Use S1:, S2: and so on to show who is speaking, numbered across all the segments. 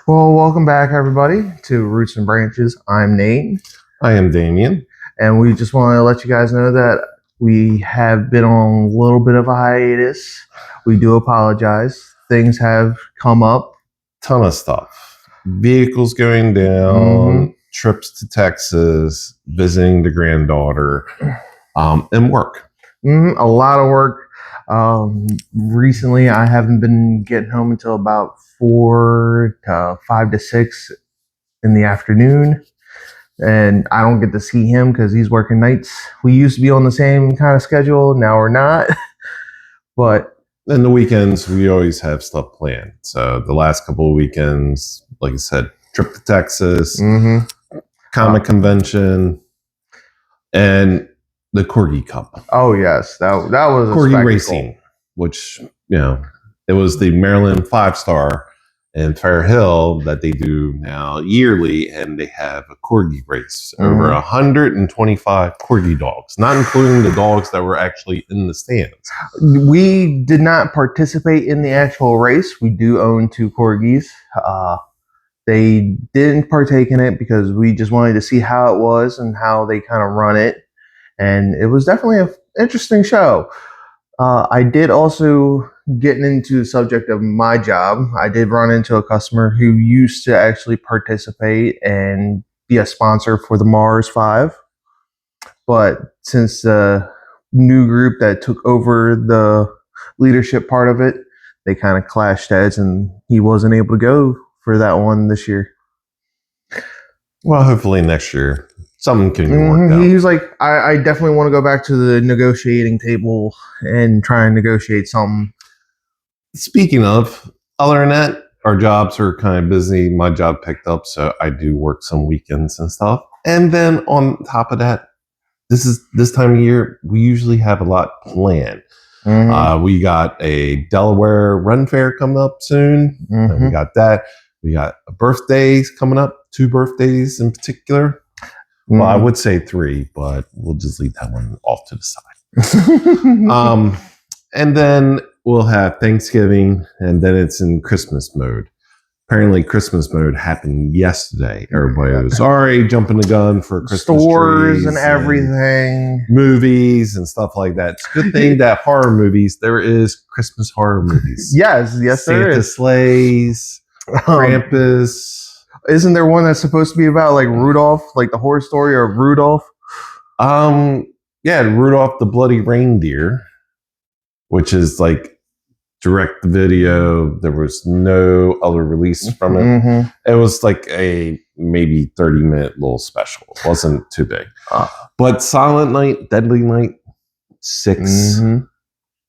S1: Well, welcome back, everybody, to Roots and Branches. I'm Nate,
S2: I am Damien.
S1: and we just want to let you guys know that we have been on a little bit of a hiatus. We do apologize. Things have come up.
S2: Ton of stuff. Vehicles going down, trips to Texas, visiting the granddaughter, and work.
S1: A lot of work. Recently, I haven't been getting home until about 5 to 6 in the afternoon. And I don't get to see him because he's working nights. We used to be on the same kind of schedule. Now we're not. But
S2: in the weekends, we always have stuff planned. So the last couple of weekends, like I said, trip to Texas, comic convention, and the Corgi Cup.
S1: Oh yes, that was a
S2: Corgi
S1: spectacle.
S2: Racing, which it was the Maryland 5-star in Fair Hill that they do now yearly, and they have a corgi race. Over 125 corgi dogs, not including the dogs that were actually in the stands.
S1: We did not participate in the actual race. We do own 2 corgis. They didn't partake in it because we just wanted to see how it was and how they kind of run it. And it was definitely an interesting show. I did also, getting into the subject of my job, I did run into a customer who used to actually participate and be a sponsor for the Mars 5. But since the new group that took over the leadership part of it, they kind of clashed heads and he wasn't able to go for that one this year.
S2: Well, hopefully next year something can work out.
S1: He was like, I definitely want to go back to the negotiating table and try and negotiate something.
S2: Speaking of, other than that, our jobs are kind of busy. My job picked up, so I do work some weekends and stuff. And then on top of that, this time of year, we usually have a lot planned. We got a Delaware Run Fair coming up soon. And we got that. We got birthdays coming up, 2 birthdays in particular. Well, I would say 3, but we'll just leave that one off to the side. And then we'll have Thanksgiving, and then it's in Christmas mode. Apparently, Christmas mode happened yesterday. Everybody was already jumping the gun for Christmas
S1: stores
S2: trees
S1: and everything,
S2: movies and stuff like that. It's a good thing that horror movies, there is Christmas horror movies.
S1: Yes, there is.
S2: Santa Sleighs, Krampus.
S1: Isn't there one that's supposed to be about like Rudolph, like the horror story of Rudolph?
S2: Yeah, Rudolph the Bloody Reindeer, which is like direct video. There was no other release from it. It was like a maybe 30-minute little special. It wasn't too big. But Silent Night, Deadly Night, 6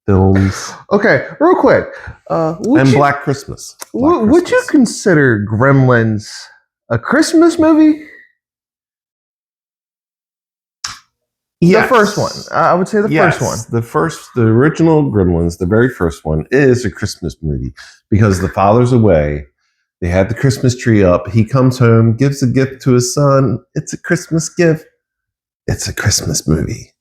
S2: films.
S1: Okay, real quick.
S2: And Black Christmas.
S1: Would you consider Gremlins a Christmas movie?
S2: Yes.
S1: The first one. I would say the first one.
S2: The original Gremlins, the very first one, is a Christmas movie because the father's away. They had the Christmas tree up. He comes home, gives a gift to his son. It's a Christmas gift. It's a Christmas movie.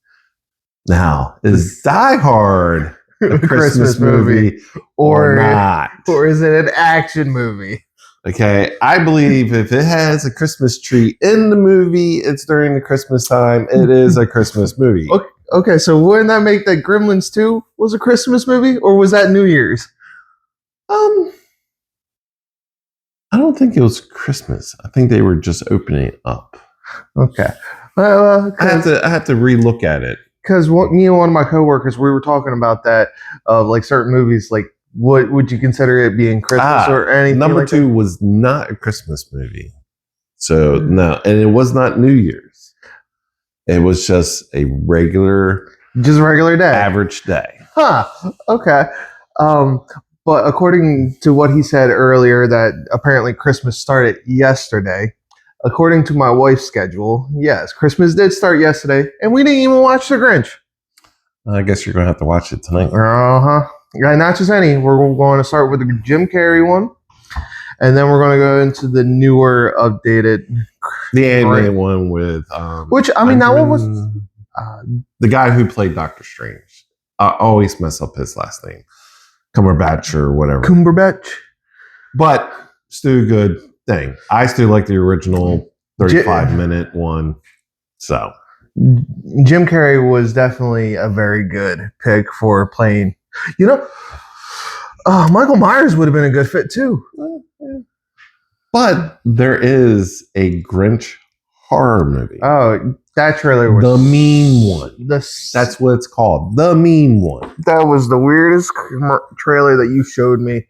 S2: Now, is Die Hard a Christmas movie or not?
S1: Or is it an action movie?
S2: Okay, I believe if it has a Christmas tree in the movie, it's during the Christmas time, it is a Christmas movie.
S1: Okay, so wouldn't that make that Gremlins 2 was a Christmas movie, or was that New Year's?
S2: I don't think it was Christmas. I think they were just opening it up.
S1: Okay.
S2: I have to relook at it.
S1: Because me and one of my coworkers, we were talking about that of like certain movies, like what would you consider it being Christmas or anything?
S2: Number
S1: like
S2: 2 was not a Christmas movie. So no, and it was not New Year's. It was just a regular
S1: day.
S2: Average day.
S1: Huh. Okay. But according to what he said earlier, that apparently Christmas started yesterday. According to my wife's schedule, yes, Christmas did start yesterday, and we didn't even watch The Grinch.
S2: I guess you're going to have to watch it tonight.
S1: Yeah, not just any. We're going to start with the Jim Carrey one, and then we're going to go into the newer, updated,
S2: the animated one with
S1: which I mean, that one was
S2: the guy who played Doctor Strange. I always mess up his last name, Cumberbatch or whatever.
S1: Cumberbatch.
S2: But still a good thing. I still like the original 35-minute one. So
S1: Jim Carrey was definitely a very good pick for playing. You know, Michael Myers would have been a good fit too.
S2: but there is a Grinch horror movie.
S1: Oh, that trailer was
S2: The Mean One.
S1: That's
S2: what it's called. The Mean One.
S1: that was the weirdest trailer that you showed me.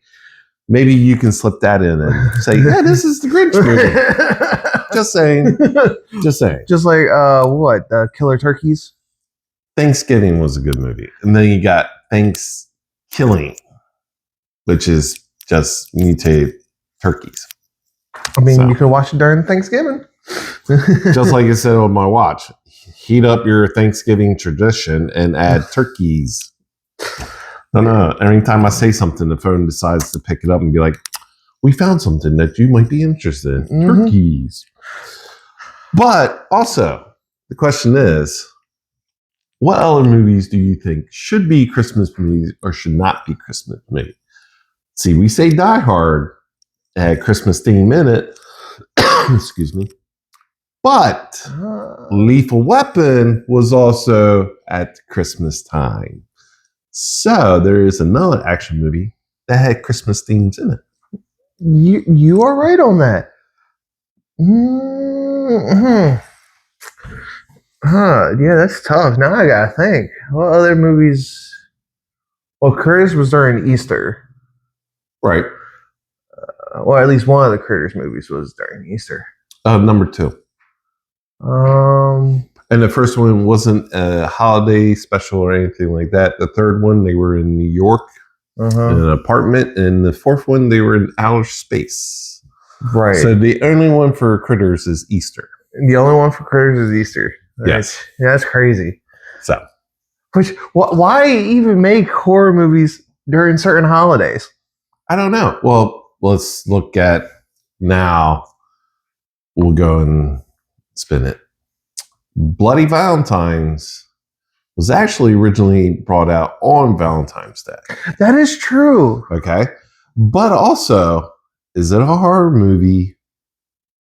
S2: Maybe you can slip that in and say, yeah, this is the Grinch movie. Just saying. Just saying.
S1: Just like what? Killer Turkeys?
S2: Thanksgiving was a good movie. And then you got Thanksgiving, which is just mutate turkeys.
S1: I mean, you can watch it during Thanksgiving.
S2: Just like it said on my watch. Heat up your Thanksgiving tradition and add turkeys. No. Every time I say something, the phone decides to pick it up and be like, we found something that you might be interested in.
S1: Mm-hmm.
S2: Turkeys. But also, the question is, what other movies do you think should be Christmas movies or should not be Christmas movies? See, we say Die Hard had Christmas theme in it. Excuse me. But Lethal Weapon was also at Christmas time. So there is another action movie that had Christmas themes in it.
S1: You are right on that. Mm-hmm. Yeah, that's tough. Now I gotta think. What other movies? Well, Curtis was during Easter.
S2: Right.
S1: Well, at least one of the Curtis movies was during Easter.
S2: Number 2. And the first one wasn't a holiday special or anything like that. The third one, they were in New York in an apartment. And the fourth one, they were in outer space.
S1: Right.
S2: So the only one for Critters is Easter.
S1: The only one for Critters is Easter.
S2: Yes.
S1: Yeah, that's crazy.
S2: So.
S1: Why even make horror movies during certain holidays?
S2: I don't know. Well, let's look at now. We'll go and spin it. Bloody Valentine's was actually originally brought out on Valentine's Day.
S1: That is true.
S2: Okay. But also, is it a horror movie?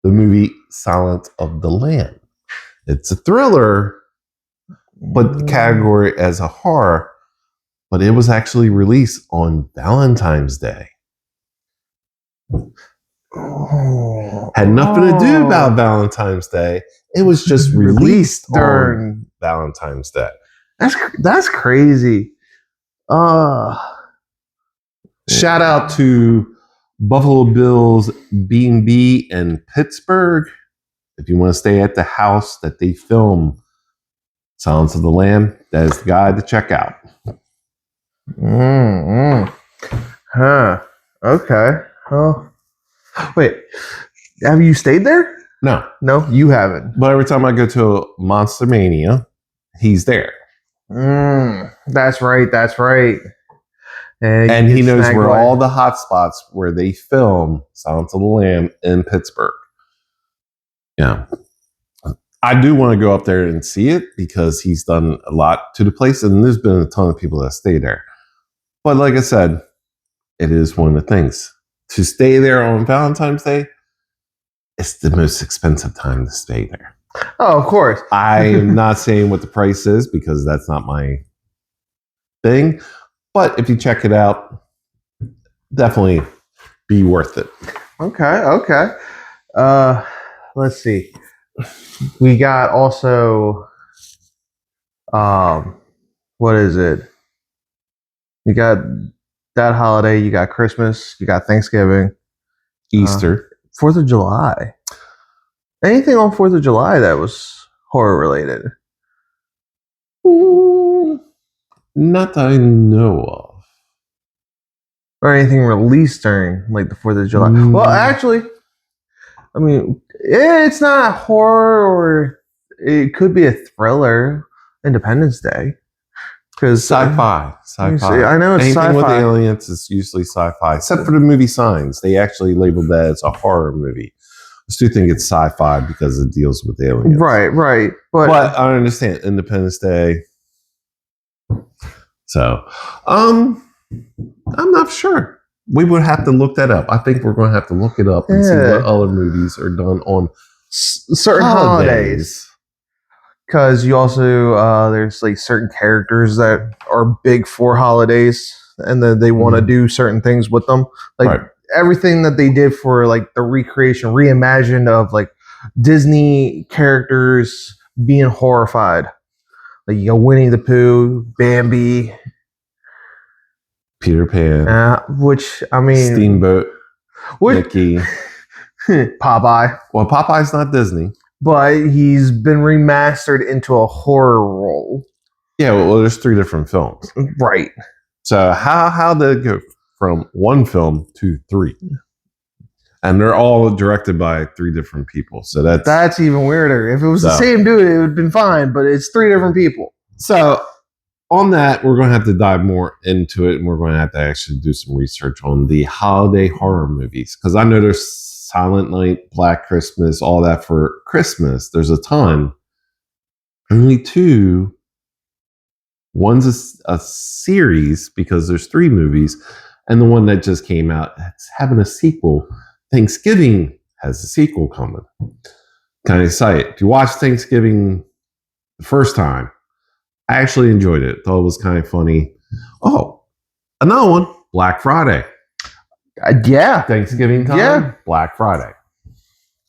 S2: The movie Silence of the Lamb. It's a thriller, but the category as a horror, but it was actually released on Valentine's Day. Had nothing to do about Valentine's Day. It was just released during Valentine's Day.
S1: That's crazy.
S2: Shout out to Buffalo Bills B&B in Pittsburgh. If you want to stay at the house that they film Silence of the Lamb, that is the guy to check out.
S1: Okay. Oh. Wait, have you stayed there? No, you haven't.
S2: But every time I go to Monster Mania, he's there.
S1: That's right.
S2: And he knows where all the hot spots where they film Silence of the Lamb in Pittsburgh. Yeah. I do want to go up there and see it because he's done a lot to the place, and there's been a ton of people that stay there. But like I said, it is one of the things. To stay there on Valentine's Day, it's the most expensive time to stay there.
S1: Oh, of course.
S2: I am not saying what the price is because that's not my thing. But if you check it out, definitely be worth it.
S1: Okay. Let's see. We got also, what is it? You got that holiday, you got Christmas, you got Thanksgiving,
S2: Easter,
S1: 4th of July. Anything on 4th of July that was horror related?
S2: Not that I know of.
S1: Or anything released during like the 4th of July? Well, actually, I mean, it's not horror, or it could be a thriller. Independence Day. Because
S2: sci-fi.
S1: I know it's
S2: anything
S1: sci-fi.
S2: with aliens is usually sci-fi, except for the movie Signs. They actually labeled that as a horror movie. I still think it's sci-fi because it deals with aliens.
S1: Right. But
S2: I understand Independence Day. So, I'm not sure. we would have to look that up. I think we're going to have to look it up and see
S1: Yeah.
S2: what other movies are done on
S1: certain holidays. Because you also there's like certain characters that are big for holidays, and then they want to do certain things with them, like
S2: Right.
S1: everything that they did for like the recreation, reimagined of like Disney characters being horrified, like Winnie the Pooh, Bambi,
S2: Peter Pan,
S1: which I mean,
S2: Steamboat,
S1: which
S2: Mickey.
S1: Popeye,
S2: Well, Popeye's not Disney.
S1: but he's been remastered into a horror role.
S2: Yeah, well, there's 3 different films.
S1: Right.
S2: So how did it go from 1 film to 3? And they're all directed by 3 different people. So
S1: that's even weirder. If it was the same dude, it would have been fine, but it's 3 different people.
S2: So on that, we're going to have to dive more into it, and we're going to have to actually do some research on the holiday horror movies. Because I know there's Silent Night, Black Christmas, all that for Christmas. There's a ton. Only 2. One's a series because there's 3 movies, and the one that just came out, it's having a sequel. Thanksgiving has a sequel coming. Kind of excited. If you watched Thanksgiving the first time, I actually enjoyed it. Thought it was kind of funny. Oh, another one, Black Friday.
S1: Yeah.
S2: Thanksgiving time,
S1: Yeah.
S2: Black Friday.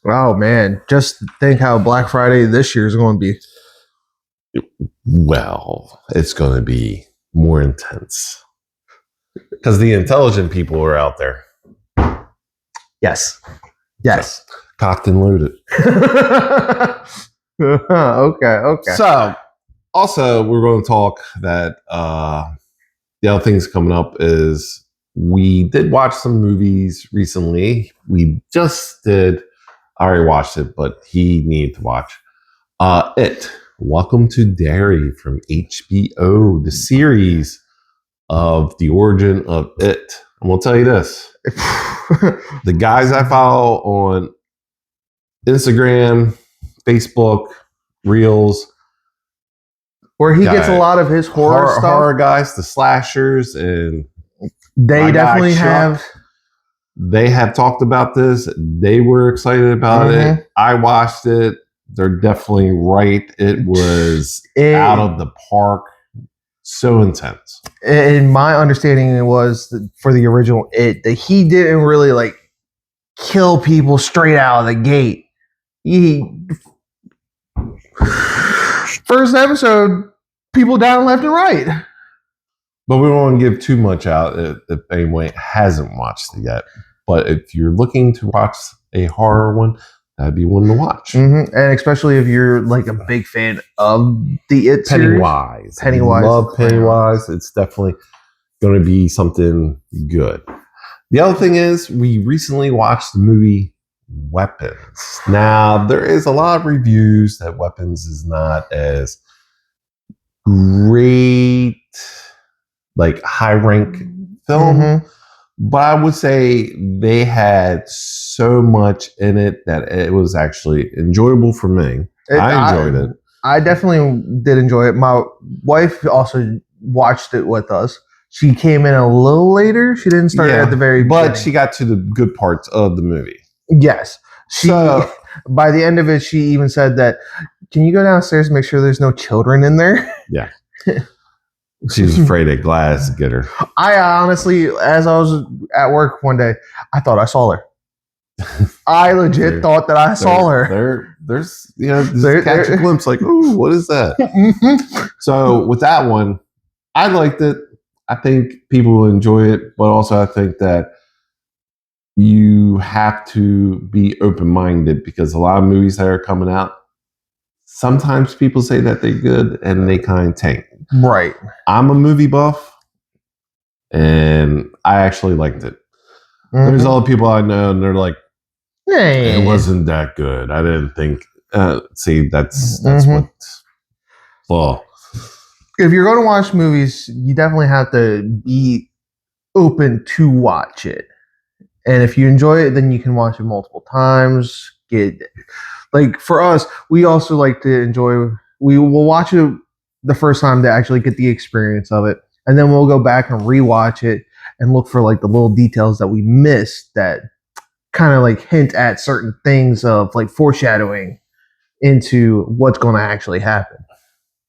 S1: Oh man, just think how Black Friday this year is going to be.
S2: Well, it's going to be more intense because the intelligent people are out there.
S1: Yes. Yes.
S2: Cocked and loaded.
S1: Okay.
S2: So, also, we're going to talk that the other things coming up is we did watch some movies recently. We just did. I already watched it, but he needed to watch It. Welcome to Derry from HBO, the series of the origin of It. I'm going to tell you this. The guys I follow on Instagram, Facebook, Reels,
S1: where he gets a lot of his horror stuff.
S2: Horror guys, the slashers, and
S1: they definitely have.
S2: They have talked about this. They were excited about it. I watched it. They're definitely right. It was out of the park. So intense.
S1: In my understanding, it was for the original It that he didn't really like kill people straight out of the gate. First episode, people down left and right.
S2: But we won't give too much out if anyone hasn't watched it yet. But if you're looking to watch a horror one, that'd be one to watch.
S1: And especially if you're like a big fan of the It
S2: Pennywise.
S1: Pennywise.
S2: I love Pennywise. It's definitely going to be something good. The other thing is we recently watched the movie Weapons. Now, there is a lot of reviews that Weapons is not as great, like high rank film. But I would say they had so much in it that it was actually enjoyable for me. I enjoyed it.
S1: I definitely did enjoy it. My wife also watched it with us. She came in a little later. She didn't start at the very beginning.
S2: But she got to the good parts of the movie.
S1: Yes. By the end of it, she even said that, can you go downstairs and make sure there's no children in there?
S2: Yeah. She was afraid that Gladys would get her.
S1: I honestly, as I was at work one day, I thought I saw her. I legit thought that I saw her.
S2: There's catch a glimpse like, ooh, what is that? So with that one, I liked it. I think people will enjoy it, but also I think that you have to be open-minded because a lot of movies that are coming out, sometimes people say that they're good and they kind of tank.
S1: Right.
S2: I'm a movie buff, and I actually liked it. There's other people I know, and they're like, "It wasn't that good. I didn't think." See, that's what. Well,
S1: if you're going to watch movies, you definitely have to be open to watch it, and if you enjoy it, then you can watch it multiple times. Like for us, we also like to enjoy. We will watch it the first time to actually get the experience of it, and then we'll go back and rewatch it, and look for like the little details that we missed that kind of like hint at certain things of like foreshadowing into what's going to actually happen.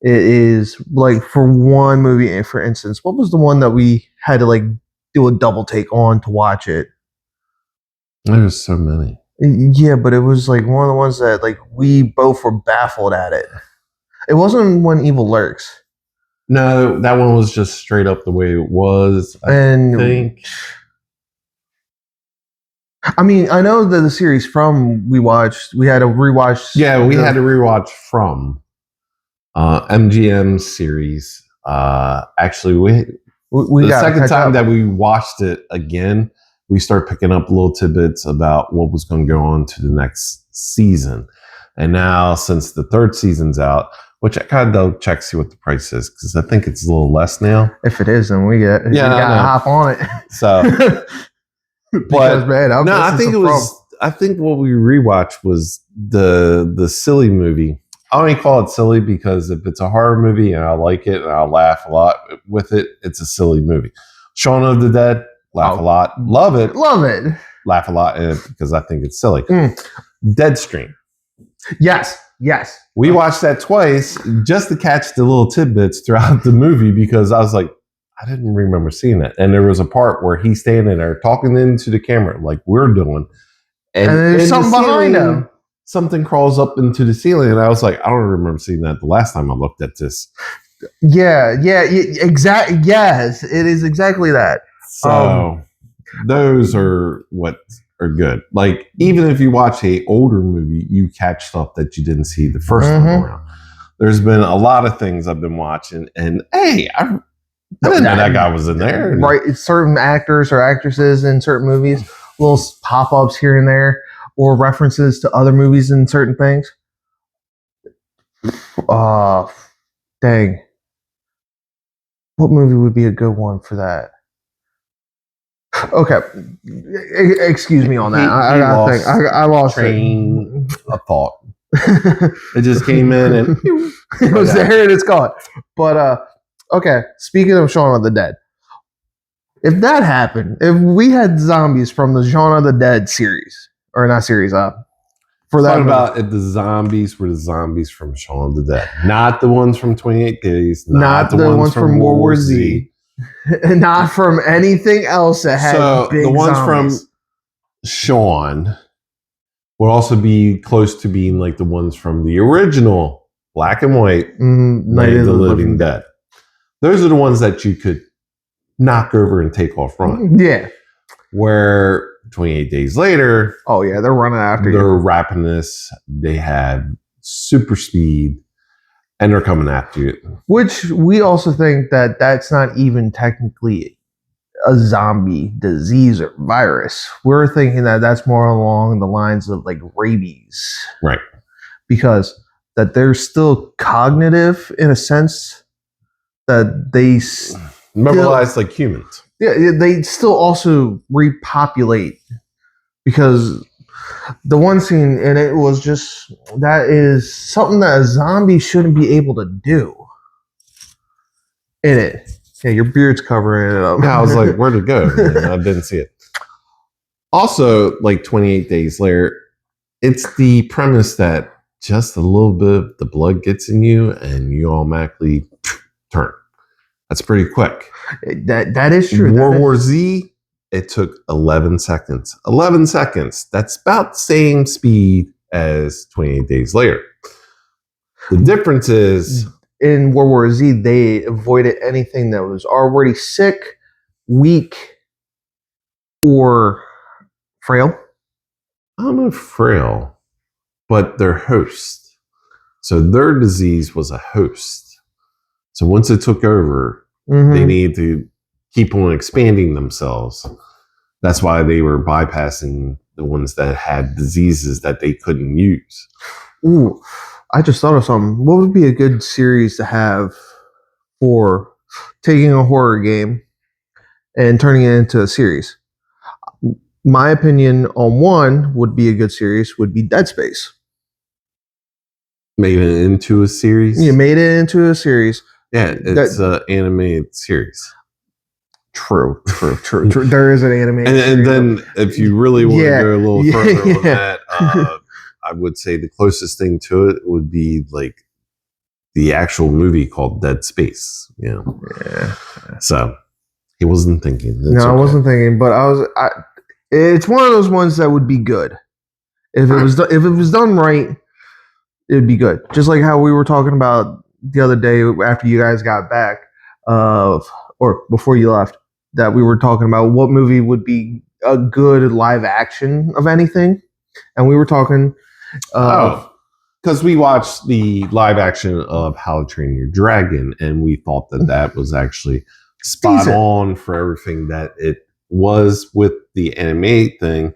S1: It is like for one movie, for instance, what was the one that we had to like do a double take on to watch it?
S2: There's so many.
S1: Yeah, but it was like one of the ones that like we both were baffled at it. It wasn't When Evil Lurks.
S2: No, that one was just straight up the way it was.
S1: And
S2: think.
S1: I mean, I know that the series From we had to rewatch.
S2: Yeah, we had to rewatch From MGM series. Actually, we the second time that we watched it again, we start picking up little tidbits about what was going to go on to the next season. And now, since the third season's out, which I kind of double check, see what the price is, because I think it's a little less now.
S1: If it is, then we gotta hop on it.
S2: So,
S1: because, man,
S2: I think it was. I think what we rewatched was the silly movie. I only call it silly because if it's a horror movie and I like it and I'll laugh a lot with it, it's a silly movie. Shaun of the Dead, laugh a lot, love it, laugh a lot in it because I think it's silly. Deadstream.
S1: Yes.
S2: We watched that twice just to catch the little tidbits throughout the movie because I was like, I didn't remember seeing it. And there was a part where he's standing there talking into the camera like we're doing. And
S1: there's something behind him.
S2: Something crawls up into the ceiling. And I was like, I don't remember seeing that the last time I looked at this.
S1: Yeah, exactly. Yes, it is exactly that.
S2: So those are what are good. Like, even if you watch a older movie, you catch stuff that you didn't see the first time around. There's been a lot of things I've been watching, and hey, I didn't know that guy was in there.
S1: Right, certain actors or actresses in certain movies, little pop-ups here and there, or references to other movies and certain things. Dang. What movie would be a good one for that? Okay, excuse me on that. I lost
S2: train a thought. It just came in and
S1: it was there and it's gone. But okay, speaking of Shaun of the Dead, if that happened, if we had zombies from the Shaun of the Dead series, or not series, for that,
S2: about if the zombies were the zombies from Shaun of the Dead, not the ones from 28 Days, not the ones from World War Z.
S1: Not from anything else that had big
S2: the ones
S1: zombies.
S2: From Shaun would also be close to being like the ones from the original black and white Night of the Living Dead. Those are the ones that you could knock over and take off running.
S1: Yeah.
S2: Where 28 Days Later,
S1: oh yeah, they're running after you.
S2: They're rapping this. They have super speed. And they're coming after you.
S1: Which we also think that that's not even technically a zombie disease or virus. We're thinking that that's more along the lines of like rabies.
S2: Right.
S1: Because that they're still cognitive in a sense that they
S2: mobilize like humans.
S1: Yeah, they still also repopulate because the one scene, and it was just, that is something that a zombie shouldn't be able to do in it. Yeah, your beard's covering it up.
S2: Yeah, I was like, where'd it go? I didn't see it. Also, like 28 Days Later, it's the premise that just a little bit of the blood gets in you and you automatically turn. That's pretty quick.
S1: That is true.
S2: World War Z, it took 11 seconds. 11 seconds. That's about the same speed as 28 Days Later. The difference is
S1: in World War Z, they avoided anything that was already sick, weak, or frail.
S2: I don't know if frail, but their host. So their disease was a host. So once it took over, they needed to keep on expanding themselves. That's why they were bypassing the ones that had diseases that they couldn't use.
S1: Ooh, I just thought of something. What would be a good series to have for taking a horror game and turning it into a series? My opinion on one would be a good series would be Dead Space.
S2: Made it into a series?
S1: You made it into a series.
S2: Yeah, it's an animated series.
S1: True. There is an animated
S2: And
S1: series
S2: then if you really want
S1: Yeah,
S2: to go a little
S1: yeah,
S2: further on
S1: yeah.
S2: that, I would say the closest thing to it would be like the actual movie called Dead Space.
S1: Yeah.
S2: So he wasn't thinking. It's
S1: No, I
S2: okay.
S1: wasn't thinking, but it's one of those ones that would be good if it was done right. It would be good. Just like how we were talking about the other day after you guys got back, or before you left, that we were talking about what movie would be a good live action of anything, and we were talking.
S2: Because we watched the live action of How to Train Your Dragon, and we thought that was actually spot
S1: Decent.
S2: on for everything that it was with the anime thing.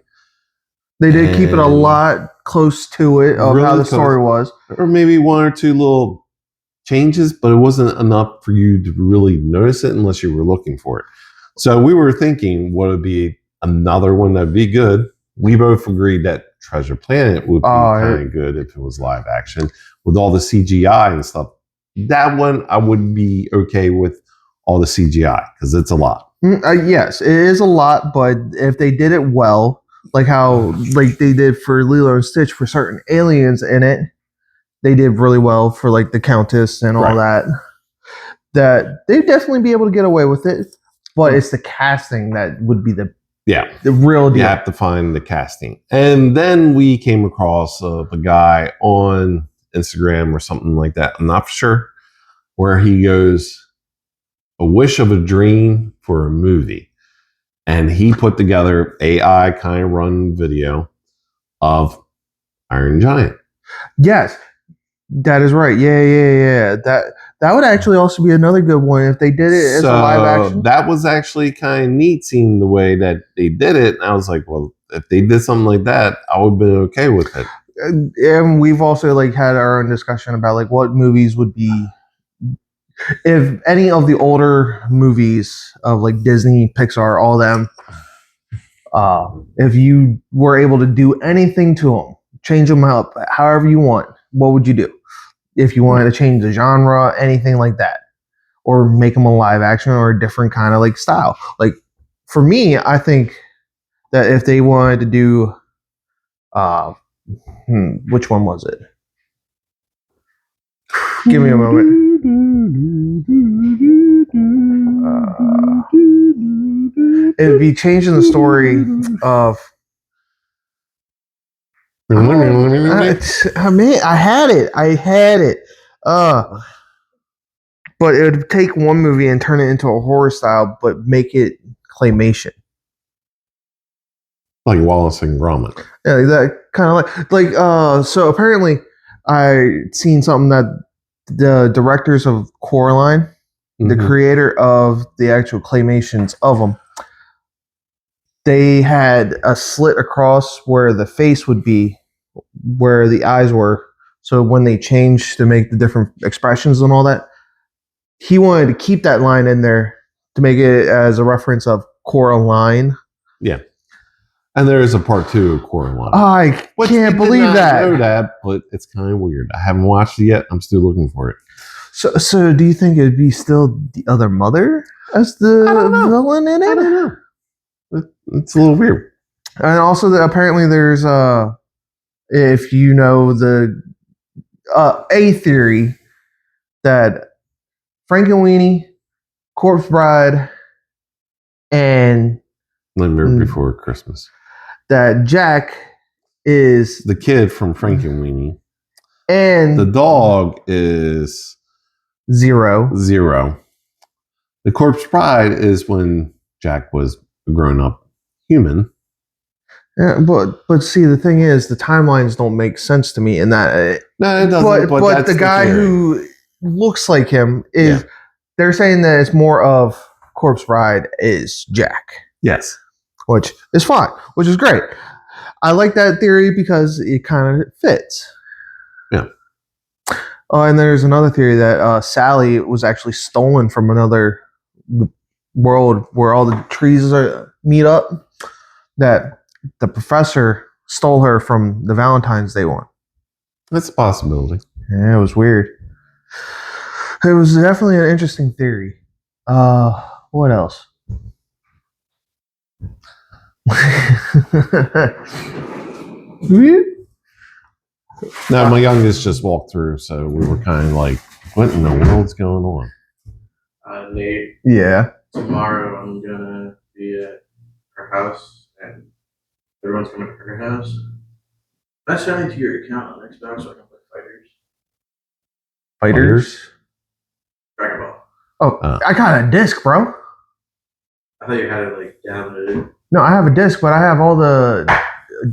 S1: They did keep it a
S2: And
S1: lot close to it of
S2: really
S1: how the
S2: close.
S1: story was.
S2: Or maybe one or two little changes, but it wasn't enough for you to really notice it unless you were looking for it. So we were thinking, what would be another one that'd be good? We both agreed that Treasure Planet would be kind of good if it was live action with all the CGI and stuff. That one I would be okay with all the CGI because it's a lot.
S1: Yes, it is a lot, but if they did it well, like how like they did for Lilo and Stitch for certain aliens in it, they did really well for like the Countess and all that. That they'd definitely be able to get away with it, but it's the casting that would be the real deal.
S2: You have to find the casting. And then we came across a guy on Instagram or something like that. I'm not sure where he goes, a wish of a dream for a movie. And he put together AI kind of run video of Iron Giant.
S1: Yes, that is right. Yeah. That would actually also be another good one if they did it as a live action.
S2: That was actually kind of neat seeing the way that they did it. And I was like, well, if they did something like that, I would have been okay with it.
S1: And we've also like had our own discussion about like what movies would be, if any of the older movies of like Disney, Pixar, all them, if you were able to do anything to them, change them up however you want, what would you do? If you wanted to change the genre, anything like that, or make them a live action or a different kind of like style. Like for me, I think that if they wanted to do, which one was it? Give me a moment. It'd be changing the story of. I had it. But it would take one movie and turn it into a horror style, but make it claymation.
S2: Like Wallace and Gromit.
S1: Yeah, that kind of like so apparently I seen something that the directors of Coraline, the creator of the actual claymations of them, they had a slit across where the face would be, where the eyes were. So when they changed to make the different expressions and all that, he wanted to keep that line in there to make it as a reference of Coraline.
S2: Yeah. And there is a part 2 of Coraline.
S1: I can't believe that.
S2: I know that, but it's kind of weird. I haven't watched it yet. I'm still looking for it.
S1: So do you think it'd be still the other mother as the villain in it?
S2: I don't know. It's a little weird.
S1: And also, apparently, there's if you know the a theory that Frankenweenie, Corpse Bride, and
S2: Nightmare Before Christmas,
S1: that Jack is
S2: the kid from Frankenweenie,
S1: and
S2: the dog is
S1: Zero.
S2: The Corpse Bride is when Jack was a grown-up human.
S1: Yeah, but see, the thing is, the timelines don't make sense to me in that.
S2: No, it doesn't.
S1: But the guy who looks like him is. Yeah. They're saying that it's more of Corpse Bride is Jack.
S2: Yes,
S1: which is fine, which is great. I like that theory because it kind of fits.
S2: Yeah.
S1: Oh, and there's another theory that Sally was actually stolen from another world where all the trees meet up. That the professor stole her from the Valentine's Day one.
S2: That's a possibility.
S1: Yeah, it was weird. It was definitely an interesting theory. What else?
S2: No, my youngest just walked through, so we were kind of like, what in the world's going on?
S3: Nate,
S1: Yeah.
S3: tomorrow I'm gonna be at her house, and everyone's coming to her house. I signed into your account on Xbox so I can play
S1: Fighters.
S3: Dragon Ball.
S1: Oh, I got a disc, bro.
S3: I thought you had it like downloaded.
S1: No, I have a disc, but I have all the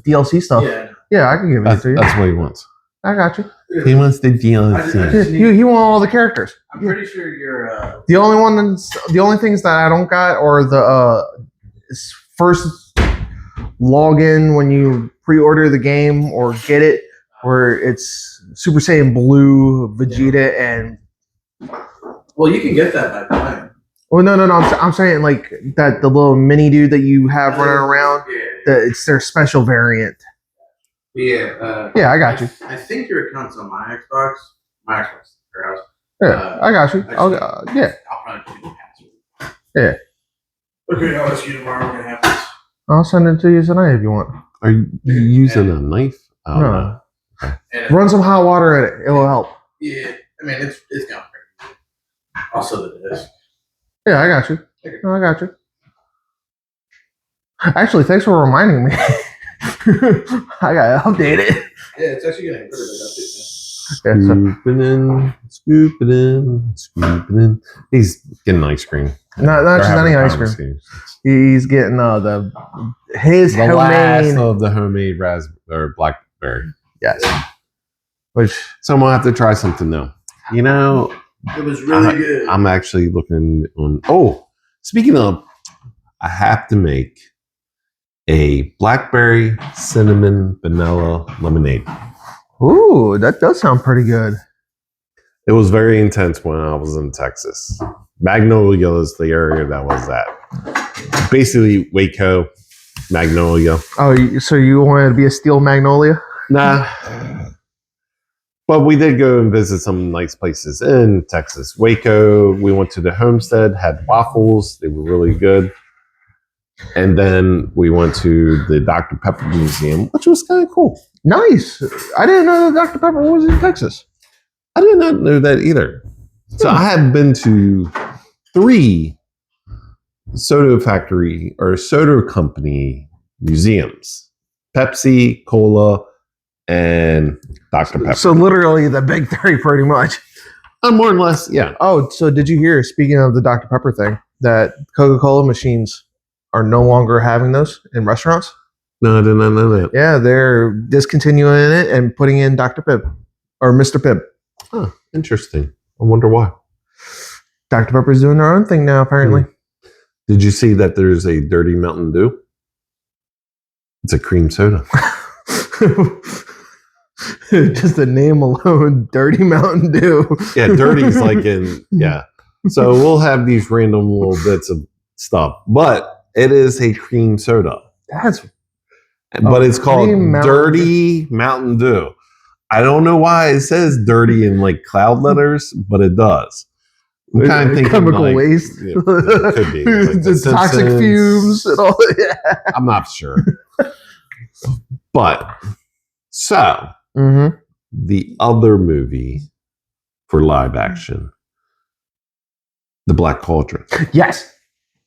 S1: DLC stuff.
S3: Yeah.
S1: Yeah, I can give it to you.
S2: That's what he wants.
S1: I got you.
S2: He wants the
S3: I
S2: DLC.
S3: just need-
S1: He want all the characters.
S3: I'm pretty sure you're.
S1: The only things that I don't got are the first login when you pre-order the game or get it, where it's Super Saiyan Blue, Vegeta, and
S3: Well, you can get that by playing.
S1: oh no, I'm saying like that the little mini dude that you have running around. It's their special variant.
S3: Yeah.
S1: Yeah, I got you.
S3: I think your account's on my Xbox. My Xbox is at her house.
S1: Yeah, I got you. Yeah.
S3: I'll probably give you the password.
S1: Yeah.
S3: Okay, I'll ask you tomorrow what happens.
S1: I'll send it to you tonight if you want.
S2: Are you using a knife? Oh,
S1: No.
S3: And
S1: Run some hot water in it. It will help.
S3: yeah, I mean it's gone pretty good. Also the disc.
S1: Yeah, I got you. No, I got you. Actually, thanks for reminding me. I gotta update it.
S3: Yeah, it's actually gonna improve it update.
S1: Yeah, so,
S2: Scoop it in, scoop it in. He's getting ice cream.
S1: not
S2: They're
S1: just
S2: having
S1: any
S2: a
S1: ice cream.
S2: conversation.
S1: He's getting his
S2: The last
S1: homemade.
S2: of the homemade raspberry or blackberry.
S1: Yes. Which
S2: So I'm gonna have to try something new. You know,
S3: It was really good.
S2: I'm actually looking on. Oh, speaking of, I have to make a blackberry cinnamon vanilla lemonade.
S1: ooh, that does sound pretty good.
S2: It was very intense when I was in Texas. Magnolia is the area that was at. Basically, Waco, Magnolia.
S1: Oh, so you wanted to be a steel magnolia?
S2: Nah. But we did go and visit some nice places in Texas. Waco, we went to the homestead, had waffles. They were really good. And then we went to the Dr. Pepper Museum, which was kind of cool.
S1: Nice. I didn't know that Dr. Pepper was in Texas.
S2: I did not know that either. So I have been to 3 soda factory or soda company museums: Pepsi, Cola, and Dr. Pepper.
S1: So literally the big three, pretty much.
S2: More or less, yeah.
S1: Oh, so did you hear? Speaking of the Dr. Pepper thing, that Coca-Cola machines are no longer having those in restaurants?
S2: No, I did not know that.
S1: Yeah, they're discontinuing it and putting in Dr. Pibb or Mr. Pibb.
S2: Huh, interesting. I wonder why.
S1: Dr. Pepper's doing their own thing now, apparently.
S2: Did you see that there's a Dirty Mountain Dew? It's a cream soda.
S1: Just the name alone, Dirty Mountain Dew.
S2: Yeah, dirty's like in, yeah. So we'll have these random little bits of stuff, but it is a cream soda.
S1: That's
S2: But it's called
S1: Cream Mountain
S2: Dirty Mountain Dew. I don't know why it says dirty in like cloud letters, but it does. I'm kind of thinking
S1: chemical
S2: like,
S1: waste.
S2: yeah, it could be. Like
S1: The
S2: The
S1: toxic
S2: Simpsons.
S1: fumes and all. Yeah.
S2: I'm not sure. But so
S1: Mm-hmm.
S2: the other movie for live action, The Black Cauldron.
S1: Yes.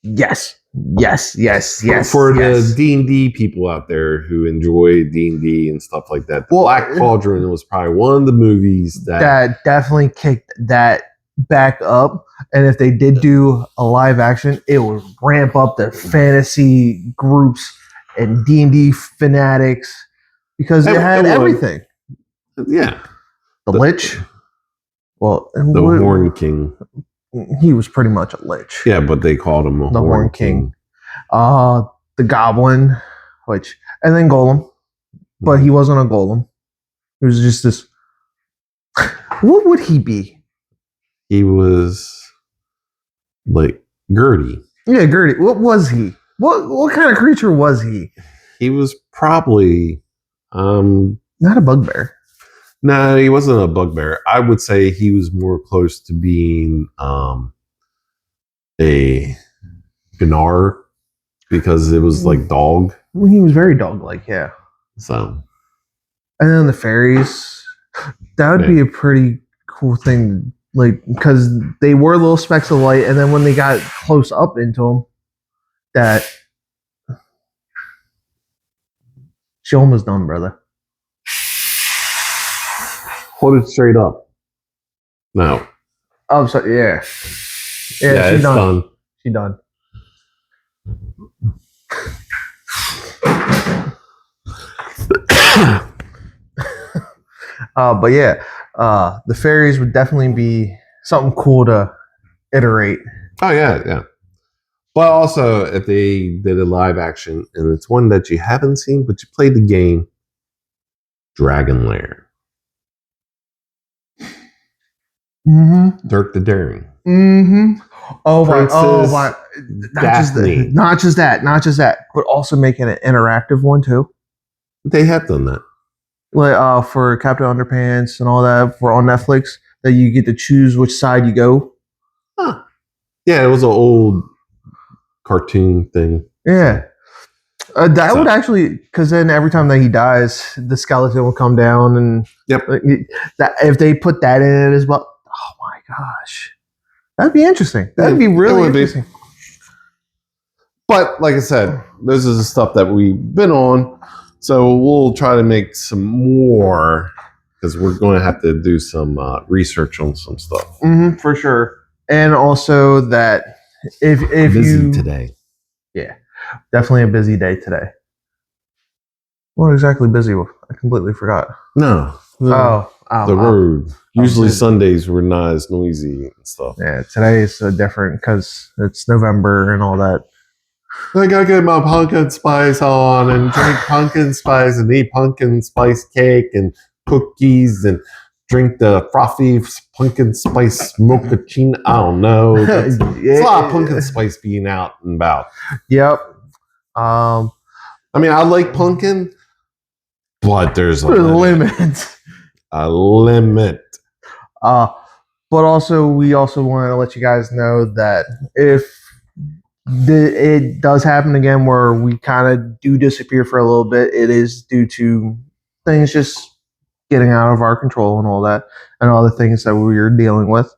S1: Yes. Yes. Yes. Yes.
S2: For
S1: yes.
S2: the D&D people out there who enjoy D&D and stuff like that, The
S1: Well,
S2: Black Cauldron was probably one of the movies
S1: that definitely kicked that back up. And if they did do a live action, it would ramp up the fantasy groups and D&D fanatics because it had
S2: It would.
S1: everything.
S2: yeah,
S1: The Lich. Well,
S2: the Horn King.
S1: He was pretty much a Lich.
S2: Yeah, but they called him a
S1: The
S2: Horn
S1: Horn
S2: King.
S1: The Goblin, and then Golem, but he wasn't a Golem. He was just this. What would he be?
S2: He was like Gertie.
S1: Yeah, Gertie. What was he? What kind of creature was he?
S2: He was probably
S1: Not a bugbear.
S2: no, he wasn't a bugbear. I would say he was more close to being a Gnar because it was like dog.
S1: He was very dog-like, yeah.
S2: So
S1: And then the fairies, that would be a pretty cool thing, like because they were little specks of light, and then when they got close up into them, that she almost done, brother.
S2: hold it straight up. No.
S1: Oh, so yeah,
S2: Yeah,
S1: she
S2: it's done.
S1: She done. But yeah, the fairies would definitely be something cool to iterate.
S2: Oh yeah, yeah. But also, if they did a live action, and it's one that you haven't seen, but you played the game, Dragon Lair,
S1: Mm-hmm.
S2: Dirk the Daring.
S1: Mm-hmm. Oh my! Oh
S2: Princess
S1: my!
S2: Daphne.
S1: Not just that, but also making an interactive one too.
S2: They have done that.
S1: Like for Captain Underpants and all that for on Netflix, that you get to choose which side you go.
S2: Huh. Yeah, it was an old cartoon thing.
S1: Yeah. That would actually, because then every time that he dies, the skeleton will come down, and
S2: Yep.
S1: that if they put that in it as well, oh my gosh, that'd be interesting. That'd be
S2: It
S1: really
S2: would be.
S1: interesting.
S2: But like I said, this is the stuff that we've been on. So we'll try to make some more because we're going to have to do some research on some stuff.
S1: Mm-hmm, for sure, and also that if
S2: Busy
S1: you
S2: today.
S1: yeah, definitely a busy day today. What exactly busy with? I completely forgot.
S2: No.
S1: Oh,
S2: The road. Usually
S1: busy.
S2: Sundays were not as noisy and stuff.
S1: Yeah, today is different because it's November and all that.
S2: I gotta get my pumpkin spice on and drink pumpkin spice and eat pumpkin spice cake and cookies and drink the frothy pumpkin spice mochaccino. I don't know. It's a lot of pumpkin spice being out and about.
S1: Yep.
S2: I mean, I like pumpkin, but there's a
S1: limit.
S2: A limit.
S1: But also, we also want to let you guys know that if it does happen again where we kind of do disappear for a little bit, it is due to things just getting out of our control and all that, and all the things that we're dealing with.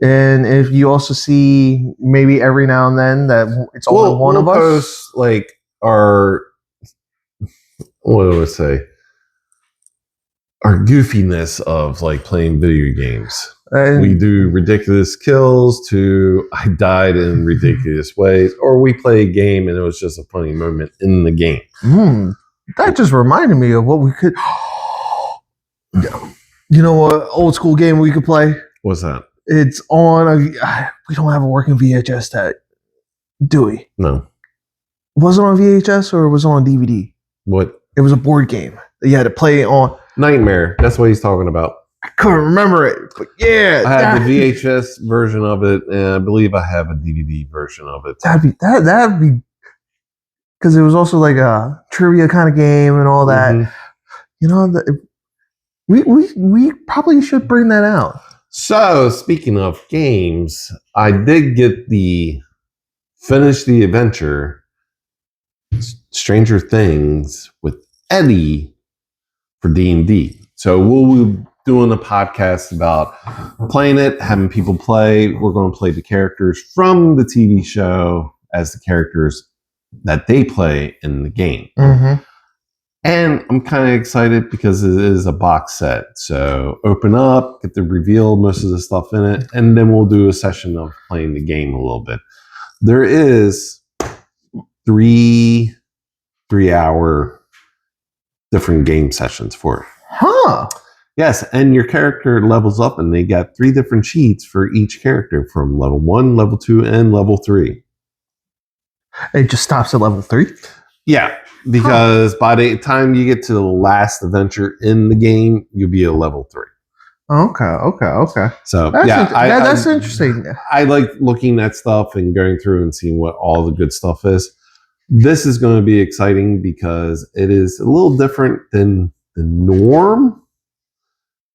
S1: And if you also see maybe every now and then that it's only one of us,
S2: post like our what do I say? Our goofiness of like playing video games.
S1: and
S2: We do ridiculous kills to I died in ridiculous ways, or we play a game and it was just a funny moment in the game.
S1: That just reminded me of what we could. You know what old school game we could play?
S2: What's that?
S1: It's on. We don't have a working VHS that, do we?
S2: No.
S1: Was it on VHS or was it on DVD?
S2: What?
S1: It was a board game that you had to play on.
S2: Nightmare. That's what he's talking about.
S1: I couldn't remember it, but yeah,
S2: I had the VHS version of it, and I believe I have a DVD version of it.
S1: That'd be because it was also like a trivia kind of game and all that.
S2: Mhm.
S1: You know, we probably should bring that out.
S2: So, speaking of games, I did get finish the adventure Stranger Things with Eddie for D&D. So we'll be doing a podcast about playing it, having people play. We're going to play the characters from the TV show as the characters that they play in the game.
S1: Mm-hmm.
S2: And I'm kind of excited because it is a box set. So open up, get to reveal most of the stuff in it, and then we'll do a session of playing the game a little bit. There is 3-hour different game sessions for it.
S1: Huh.
S2: Yes, and your character levels up, and they got 3 different sheets for each character from level 1, level 2, and level 3.
S1: It just stops at level 3?
S2: Yeah, because by the time you get to the last adventure in the game, you'll be at level 3.
S1: Okay.
S2: So
S1: That's
S2: yeah,
S1: that's interesting.
S2: I like looking at stuff and going through and seeing what all the good stuff is. This is going to be exciting because it is a little different than the norm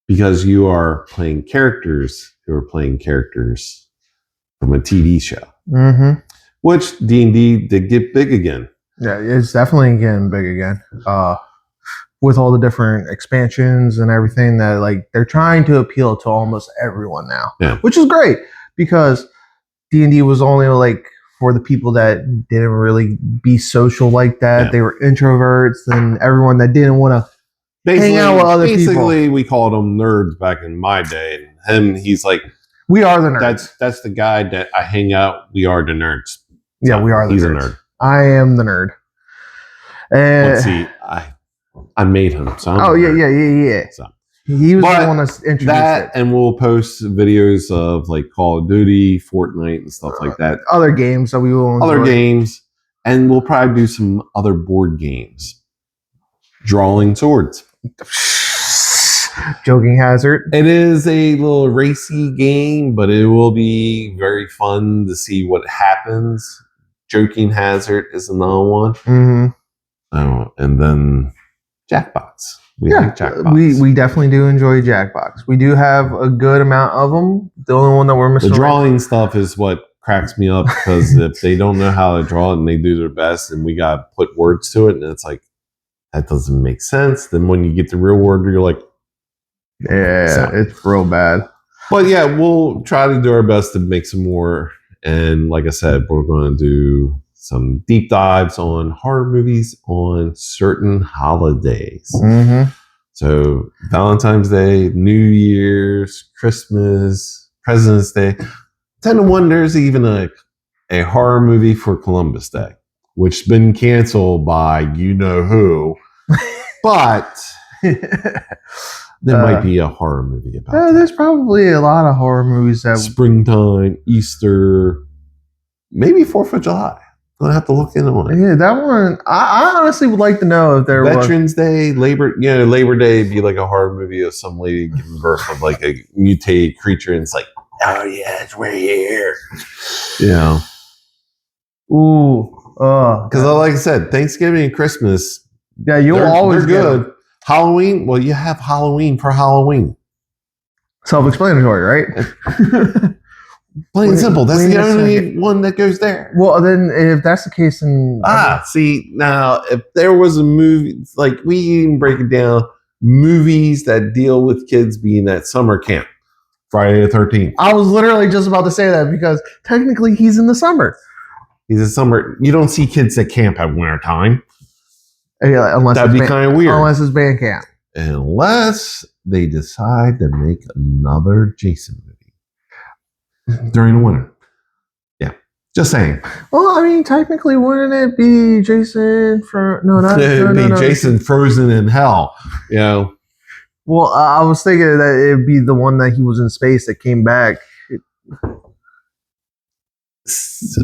S2: because you are playing characters who are playing characters from a TV show,
S1: Mm-hmm.
S2: which D&D did get big again.
S1: Yeah, it's definitely getting big again. With all the different expansions and everything that like they're trying to appeal to almost everyone now.
S2: Yeah.
S1: Which is great because D&D was only like for the people that didn't really be social like that.
S2: Yeah.
S1: They were introverts and everyone that didn't want to hang out with other people.
S2: Basically, we called them nerds back in my day. And he's like,
S1: We are the nerds.
S2: that's the guy that I hang out. We are the nerds.
S1: Yeah,
S2: So
S1: we are the
S2: he's
S1: nerds.
S2: a nerd.
S1: I am the nerd. And
S2: Let's see. I made him. So I'm
S1: oh
S2: a
S1: yeah,
S2: nerd.
S1: yeah.
S2: So
S1: He was
S2: But
S1: the one that's introduced
S2: that,
S1: it.
S2: and we'll post videos of like Call of Duty, Fortnite, and stuff like that.
S1: Other games that we will
S2: Other
S1: enjoy.
S2: games, and we'll probably do some other board games. Drawing swords.
S1: Joking hazard.
S2: It is a little racy game, but it will be very fun to see what happens. Joking hazard is another one.
S1: Mm-hmm.
S2: Oh, and then Jackbox. We like Jackbox.
S1: we definitely do enjoy Jackbox. We do have a good amount of them. The only one that we're missing.
S2: The drawing stuff is what cracks me up because if they don't know how to draw it and they do their best, and we got to put words to it, and it's like that doesn't make sense. Then when you get the real word, you're like,
S1: yeah, it's real bad.
S2: But yeah, we'll try to do our best to make some more. And like I said, we're going to do some deep dives on horror movies on certain holidays.
S1: Mm-hmm.
S2: So Valentine's Day, New Year's, Christmas, President's Day. 10 to 1, there's even a horror movie for Columbus Day, which has been canceled by you know who. But there might be a horror movie about that.
S1: There's probably a lot of horror movies that
S2: Springtime, Easter, maybe 4th of July. I'm gonna have to look into it.
S1: Yeah, that one. I honestly would like to know if there was
S2: Veterans Day, Labor Day would be like a horror movie of some lady giving birth of like a mutated creature, and it's like, oh yeah, it's right here. Yeah.
S1: Ooh.
S2: Because like I said, Thanksgiving and Christmas,
S1: yeah, you'll always
S2: they're
S1: get
S2: good.
S1: them.
S2: Halloween, well, you have Halloween for Halloween.
S1: Self-explanatory, right?
S2: Plain and simple. That's
S1: wait
S2: the
S1: a
S2: only
S1: second.
S2: one that goes there.
S1: Well, then if that's the case, then
S2: See, now if there was a movie, like we even break it down, movies that deal with kids being at summer camp, Friday the 13th.
S1: I was literally just about to say that because technically he's in the summer.
S2: He's a summer. You don't see kids at camp at winter time.
S1: Yeah, unless
S2: That'd
S1: it's
S2: be kind of weird.
S1: Unless it's band camp.
S2: Unless they decide to make another Jason movie during the winter. Yeah, just saying.
S1: Well, I mean, technically, wouldn't it be Jason from? No, not
S2: It'd be
S1: no.
S2: Jason frozen in hell. You know.
S1: Well, I was thinking that it'd be the one that he was in space that came back.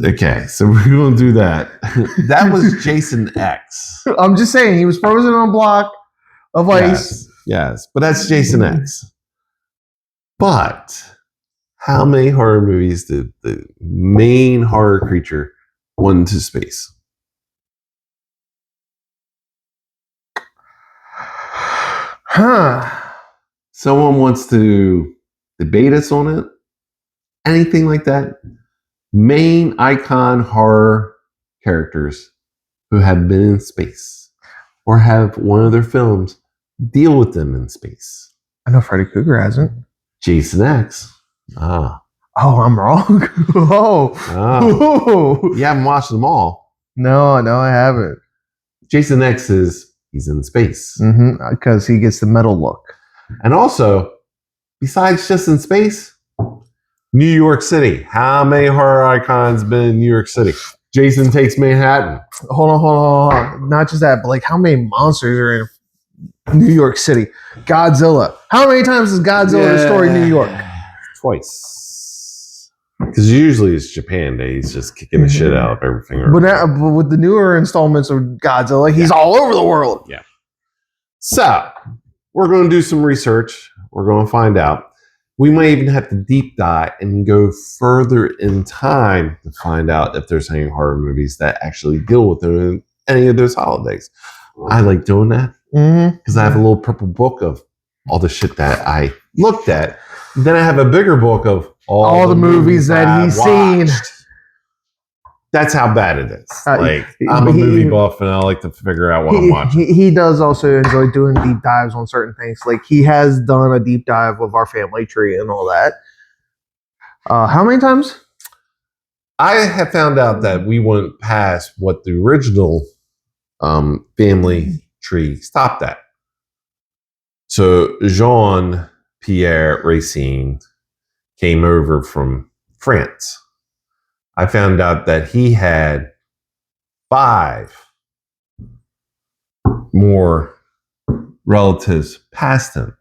S2: Okay, so we're gonna do that. That was Jason X.
S1: I'm just saying he was frozen on a block of ice.
S2: Yes, but that's Jason X. But how many horror movies did the main horror creature went into space?
S1: Huh.
S2: Someone wants to debate us on it? Anything like that? Main icon horror characters who have been in space or have one of their films deal with them in space.
S1: I know Freddy Krueger hasn't.
S2: Jason X.
S1: Oh, I'm wrong. Oh.
S2: You haven't watched them all.
S1: No, I haven't.
S2: Jason X he's in space.
S1: Because he gets the metal look.
S2: And also, besides just in space, New York City. How many horror icons been in New York City? Jason Takes Manhattan.
S1: Hold on. Not just that, but like how many monsters are in New York City? Godzilla. How many times has Godzilla destroyed New York?
S2: Twice. Because usually it's Japan Day. He's just kicking the shit out of everything.
S1: But with the newer installments of Godzilla, he's all over the world.
S2: Yeah. So, we're going to do some research. We're going to find out. We might even have to deep dive and go further in time to find out if there's any horror movies that actually deal with any of those holidays. I like doing that because I have a little purple book of all the shit that I looked at. Then I have a bigger book of all
S1: the movies that he's seen.
S2: That's how bad it is.
S1: Uh,
S2: Like, I'm a
S1: he-
S2: movie buff and I like to figure out what I'm
S1: he,
S2: watching.
S1: he does also enjoy doing deep dives on certain things. Like he has done a deep dive of our family tree and all that. How many times?
S2: I have found out that we went past what the original family tree stopped at. So Jean Pierre Racine came over from France. I found out that he had 5 more relatives past him.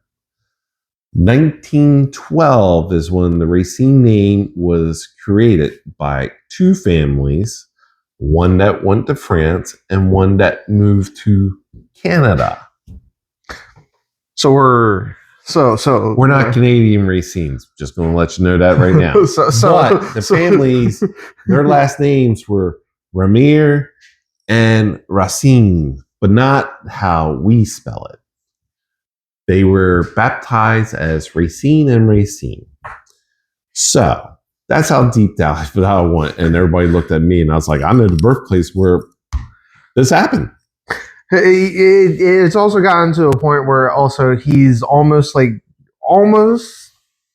S2: 1912 is when the Racine name was created by 2 families, one that went to France and one that moved to Canada.
S1: So we're
S2: Not Canadian Racines. Just going to let you know that right now. But the families, their last names were Ramir and Racine, but not how we spell it. They were baptized as Racine and Racine. So that's how deep dive that I went. And everybody looked at me and I was like, I know the birthplace where this happened.
S1: It's also gotten to a point where also he's almost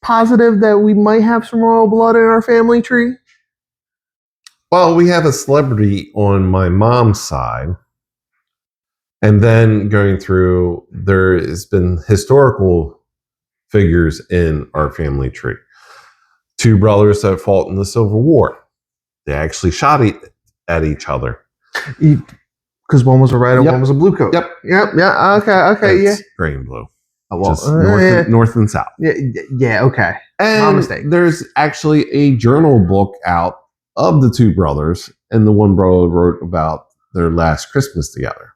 S1: positive that we might have some royal blood in our family tree.
S2: Well, we have a celebrity on my mom's side. And then going through, there has been historical figures in our family tree. 2 brothers that fought in the Civil War. They actually shot at each other.
S1: Because one was a red and
S2: Yep.
S1: one was a blue coat.
S2: Yep.
S1: Yeah. Okay.
S2: It's gray and blue.
S1: Oh, well,
S2: Just north and south.
S1: Yeah. Okay.
S2: And
S1: My mistake.
S2: there's actually a journal book out of the 2 brothers, and the one brother wrote about their last Christmas together.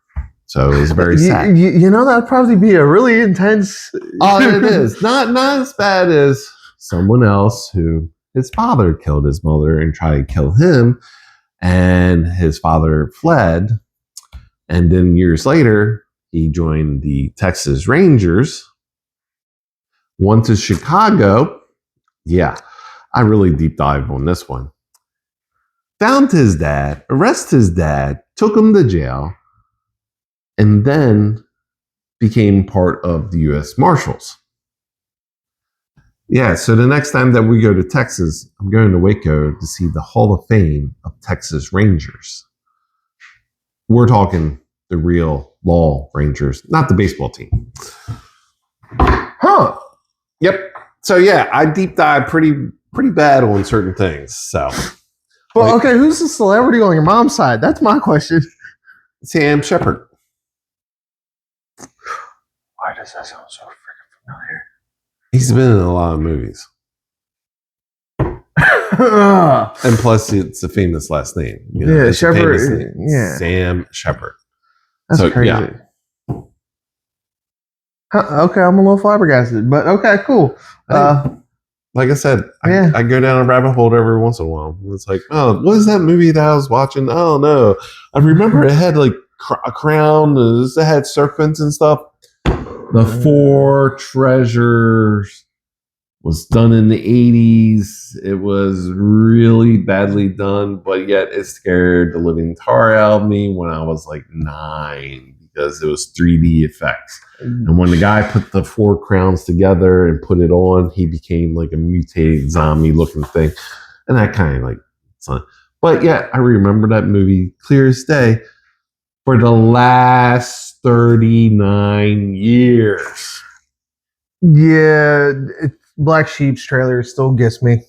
S2: So it was very sad.
S1: You know, that'd probably be a really intense.
S2: Oh, it is not as bad as someone else who his father killed his mother and tried to kill him, and his father fled, and then years later he joined the Texas Rangers, went to Chicago. Yeah, I really deep dive on this one. Found his dad, arrested his dad, took him to jail, and then became part of the U.S. Marshals. Yeah, so the next time that we go to Texas, I'm going to Waco to see the Hall of Fame of Texas Rangers. We're talking the real law Rangers, not the baseball team.
S1: Huh.
S2: Yep. So yeah, I deep dive pretty bad on certain things. So
S1: Well, okay, who's the celebrity on your mom's side? That's my question.
S2: Sam Shepard.
S1: Why does that sound so freaking familiar?
S2: He's been in a lot of movies. And plus, it's a famous last name. You know,
S1: Yeah,
S2: it's a
S1: Shepard.
S2: famous name.
S1: Yeah.
S2: Sam Shepard.
S1: That's
S2: So,
S1: crazy.
S2: yeah.
S1: Okay, I'm a little flabbergasted, but okay, cool.
S2: Like I said,
S1: Yeah.
S2: I go down a rabbit hole every once in a while. It's like, oh, what is that movie that I was watching? I don't know. I remember it had like a crown. It had serpents and stuff. The 4 Treasures was done in the 80s. It was really badly done, but yet it scared the living tar out of me when I was like 9 because it was 3D effects. And when the guy put the 4 crowns together and put it on, he became like a mutated zombie looking thing. And that kind of like, but yeah, I remember that movie clear as day for the last 39 years.
S1: Yeah, Black Sheep's trailer still gets me.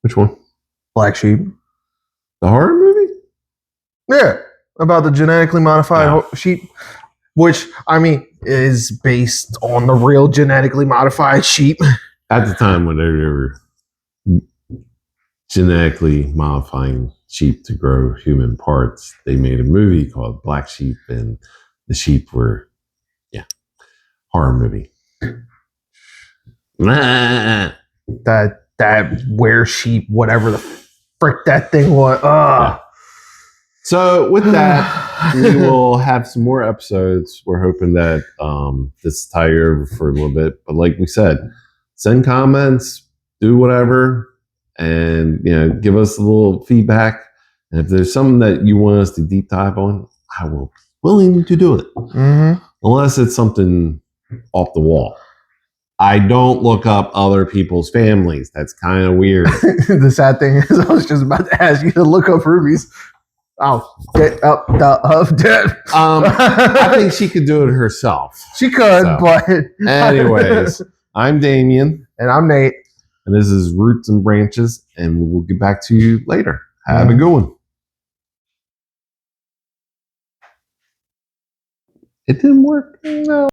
S2: Which one?
S1: Black Sheep.
S2: The horror movie?
S1: Yeah, about the genetically modified
S2: Yeah.
S1: sheep, which I mean is based on the real genetically modified sheep.
S2: At the time when they were genetically modifying sheep to grow human parts, they made a movie called Black Sheep, and the sheep were, horror movie. Nah.
S1: That were sheep, whatever the frick that thing was.
S2: Yeah. So with that, we will have some more episodes. We're hoping that this tie over for a little bit. But like we said, send comments, do whatever, and give us a little feedback. And if there's something that you want us to deep dive on, I will be willing to do it.
S1: Mm-hmm.
S2: Unless it's something off the wall. I don't look up other people's families. That's kind of weird.
S1: The sad thing is, I was just about to ask you to look up Ruby's. Oh, get up the up dead.
S2: I think she could do it herself.
S1: She could,
S2: So,
S1: but
S2: anyways, I'm Damien,
S1: and I'm Nate.
S2: and this is Roots and Branches, and we'll get back to you later. Have a good one. It didn't work. No.